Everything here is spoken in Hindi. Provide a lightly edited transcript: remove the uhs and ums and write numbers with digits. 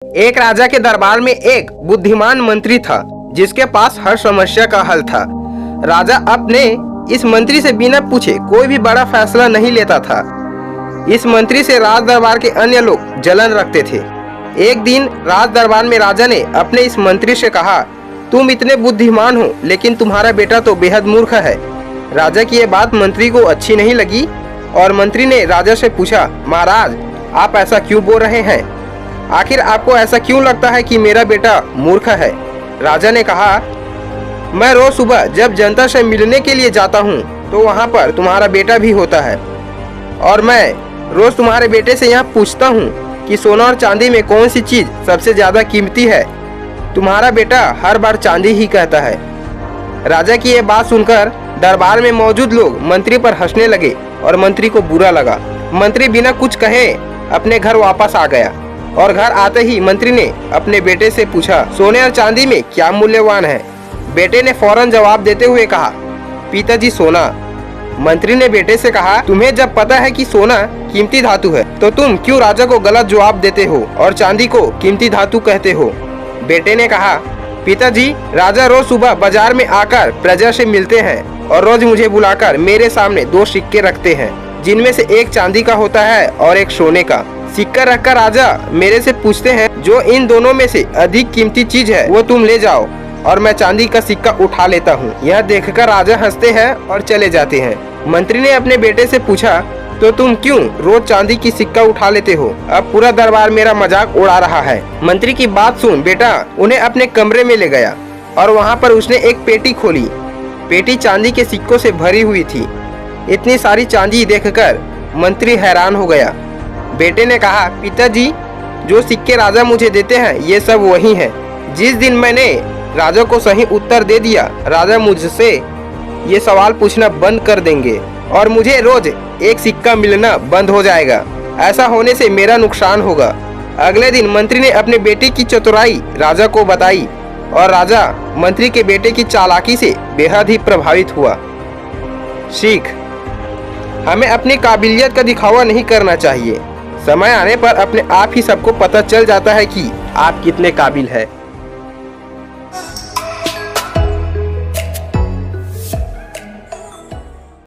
एक राजा के दरबार में एक बुद्धिमान मंत्री था जिसके पास हर समस्या का हल था। राजा अपने इस मंत्री से बिना पूछे कोई भी बड़ा फैसला नहीं लेता था। इस मंत्री से राज दरबार के अन्य लोग जलन रखते थे। एक दिन राज दरबार में राजा ने अपने इस मंत्री से कहा, तुम इतने बुद्धिमान हो लेकिन तुम्हारा बेटा तो बेहद मूर्ख है। राजा की यह बात मंत्री को अच्छी नहीं लगी और मंत्री ने राजा से पूछा, महाराज आप ऐसा क्यों बोल रहे हैं? आखिर आपको ऐसा क्यों लगता है कि मेरा बेटा मूर्ख है? राजा ने कहा, मैं रोज सुबह जब जनता से मिलने के लिए जाता हूँ तो वहाँ पर तुम्हारा बेटा भी होता है और मैं रोज तुम्हारे बेटे से यहाँ पूछता हूँ कि सोना और चांदी में कौन सी चीज सबसे ज्यादा कीमती है। तुम्हारा बेटा हर बार चांदी ही कहता है। राजा की यह बात सुनकर दरबार में मौजूद लोग मंत्री पर हंसने लगे और मंत्री को बुरा लगा। मंत्री बिना कुछ कहे अपने घर वापस आ गया और घर आते ही मंत्री ने अपने बेटे से पूछा, सोने और चांदी में क्या मूल्यवान है? बेटे ने फौरन जवाब देते हुए कहा, पिताजी सोना। मंत्री ने बेटे से कहा, तुम्हें जब पता है कि सोना कीमती धातु है तो तुम क्यों राजा को गलत जवाब देते हो और चांदी को कीमती धातु कहते हो? बेटे ने कहा, पिताजी राजा रोज सुबह बाजार में आकर प्रजा से मिलते हैं और रोज मुझे बुलाकर मेरे सामने दो सिक्के रखते हैं जिनमें से एक चांदी का होता है और एक सोने का। सिक्का रखकर राजा मेरे से पूछते हैं, जो इन दोनों में से अधिक कीमती चीज है वो तुम ले जाओ, और मैं चांदी का सिक्का उठा लेता हूँ। यह देखकर राजा हंसते हैं और चले जाते हैं। मंत्री ने अपने बेटे से पूछा, तो तुम क्यों रोज चांदी की सिक्का उठा लेते हो? अब पूरा दरबार मेरा मजाक उड़ा रहा है। मंत्री की बात सुन बेटा उन्हें अपने कमरे में ले गया और वहाँ पर उसने एक पेटी खोली। पेटी चांदी के सिक्कों से भरी हुई थी। इतनी सारी चांदी देखकर मंत्री हैरान हो गया। बेटे ने कहा, पिताजी जो सिक्के राजा मुझे देते हैं ये सब वही हैं। जिस दिन मैंने राजा को सही उत्तर दे दिया, राजा मुझसे ये सवाल पूछना बंद कर देंगे और मुझे रोज एक सिक्का मिलना बंद हो जाएगा। ऐसा होने से मेरा नुकसान होगा। अगले दिन मंत्री ने अपने बेटे की चतुराई राजा को बताई और राजा मंत्री के बेटे की चालाकी से बेहद ही प्रभावित हुआ। सीख, हमें अपनी काबिलियत का दिखावा नहीं करना चाहिए। समय आने पर अपने आप ही सबको पता चल जाता है कि आप कितने काबिल है।